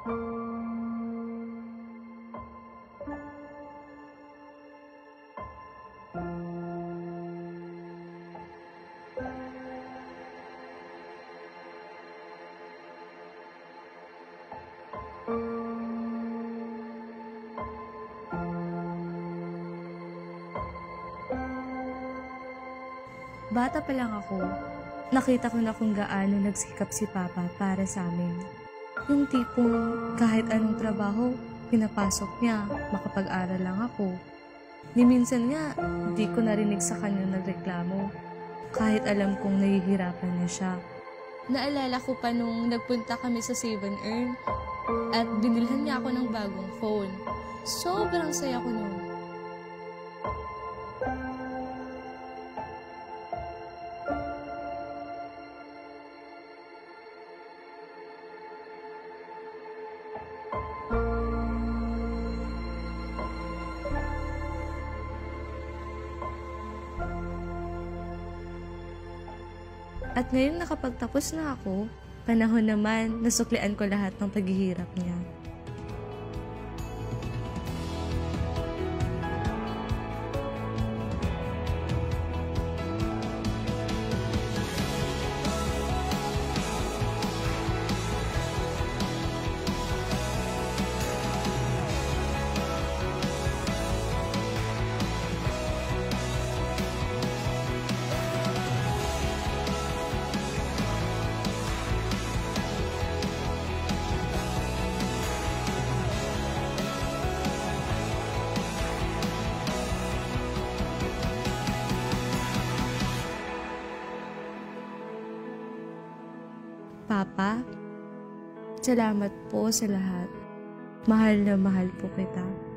Bata pa lang ako, nakita ko na kung gaano nagsikap si Papa para sa amin. Yung tipong kahit anong trabaho, pinapasok niya, makapag-aral lang ako. Ni minsan nga, di ko narinig sa kanya nagreklamo, kahit alam kong nahihirapan na siya. Naalala ko pa nung nagpunta kami sa Save and Earn at binilhan niya ako ng bagong phone. Sobrang saya ko nun. At ngayon nakapagtapos na ako, panahon naman nasuklian ko lahat ng paghihirap niya. Papa, salamat po sa lahat. Mahal na mahal po kita.